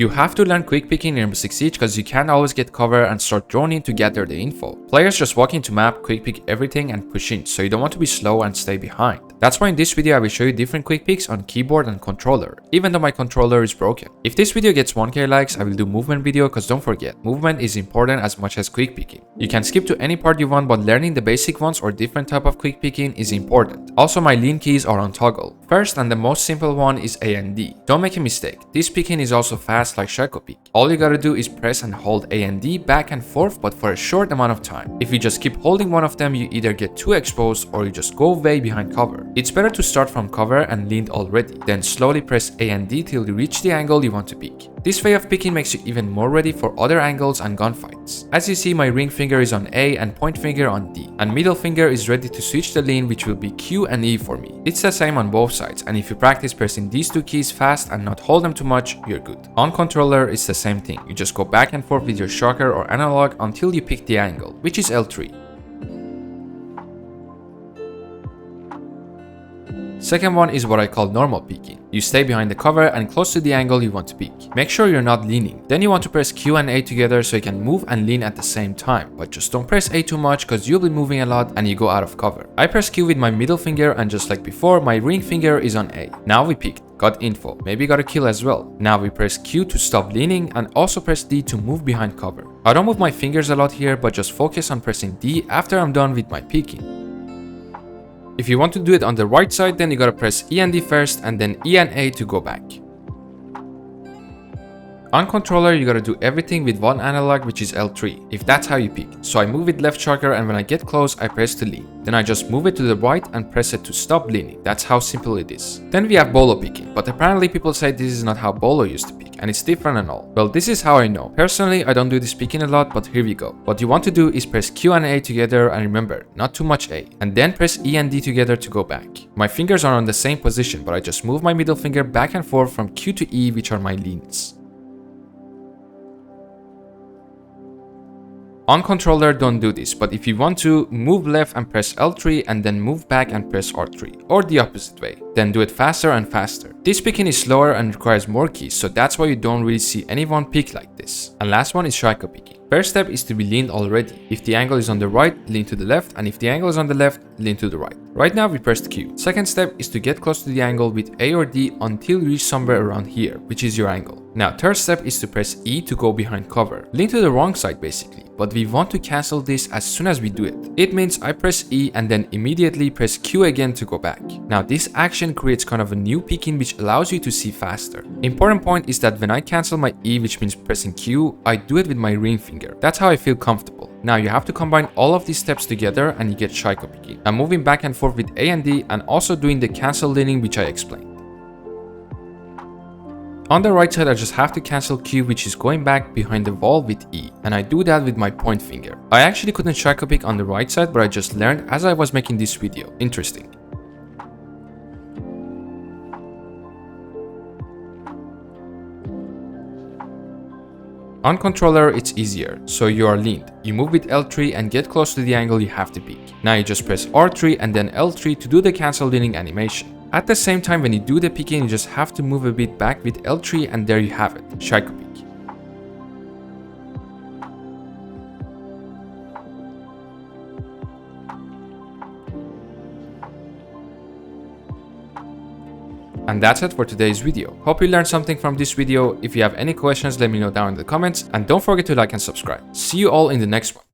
You have to learn quick picking in Rainbow Six Siege because you can't always get cover and start droning to gather the info. Players just walk into map, quick pick everything and push in, so you don't want to be slow and stay behind. That's why in this video I will show you different quick picks on keyboard and controller, even though my controller is broken. If this video gets 1k likes, I will do movement video because don't forget, movement is important as much as quick picking. You can skip to any part you want, but learning the basic ones or different type of quick picking is important. Also, my lean keys are on toggle. First and the most simple one is A and D. Don't make a mistake, this picking is also fast like Shaiko pick. All you gotta do is press and hold A and D back and forth, but for a short amount of time. If you just keep holding one of them, you either get too exposed or you just go way behind cover. It's better to start from cover and leaned already, then slowly press A and D till you reach the angle you want to pick. This way of picking makes you even more ready for other angles and gunfights. As you see, my ring finger is on A and point finger on D, and middle finger is ready to switch the lean, which will be Q and E for me. It's the same on both sides, and if you practice pressing these two keys fast and not hold them too much, you're good. On controller, it's the same thing. You just go back and forth with your shocker or analog until you pick the angle, which is L3. Second one is what I call normal peeking. You stay behind the cover and close to the angle you want to peek. Make sure you're not leaning. Then you want to press Q and A together so you can move and lean at the same time, but just don't press A too much because you'll be moving a lot and you go out of cover. I press Q with my middle finger, and just like before, my ring finger is on A. Now we peeked, got info, maybe got a kill as well. Now we press Q to stop leaning and also press D to move behind cover. I don't move my fingers a lot here, but just focus on pressing D after I'm done with my peeking. If you want to do it on the right side, then you gotta press E and D first and then E and A to go back. On controller, you gotta do everything with one analog, which is L3, if that's how you peek. So I move with left shocker, and when I get close, I press to lean. Then I just move it to the right and press it to stop leaning. That's how simple it is. Then we have Beaulo peeking, but apparently people say this is not how Beaulo used to peek, and it's different and all. Well, this is how I know. Personally, I don't do this peeking a lot, but here we go. What you want to do is press Q and A together, and remember, not too much A, and then press E and D together to go back. My fingers are on the same position, but I just move my middle finger back and forth from Q to E, which are my leans. On controller, don't do this, but if you want to, move left and press L3 and then move back and press R3, or the opposite way. Then do it faster and faster. This picking is slower and requires more keys, so that's why you don't really see anyone pick like this. And last one is Shaiko picking. First step is to be leaned already. If the angle is on the right, lean to the left, and if the angle is on the left, lean to the right. Right now we pressed Q. Second step is to get close to the angle with A or D until you reach somewhere around here, which is your angle. Now third step is to press E to go behind cover. Lean to the wrong side basically, but we want to cancel this as soon as we do it. It means I press E and then immediately press Q again to go back. Now this action creates kind of a new peeking which allows you to see faster. Important point is that when I cancel my E, which means pressing Q, I do it with my ring finger. That's how I feel comfortable. Now you have to combine all of these steps together and you get Shaiko picking. I'm moving back and forth with A and D and also doing the cancel leaning which I explained. On the right side, I just have to cancel Q, which is going back behind the wall with E, and I do that with my point finger. I actually couldn't Shaiko pick on the right side, but I just learned as I was making this video. Interesting. On controller, it's easier, so you are leaned. You move with L3 and get close to the angle you have to peek. Now you just press R3 and then L3 to do the cancel leaning animation. At the same time, when you do the peeking, you just have to move a bit back with L3 and there you have it, Shaiko peek. And that's it for today's video. Hope you learned something from this video. If you have any questions, let me know down in the comments, and don't forget to like and subscribe. See you all in the next one.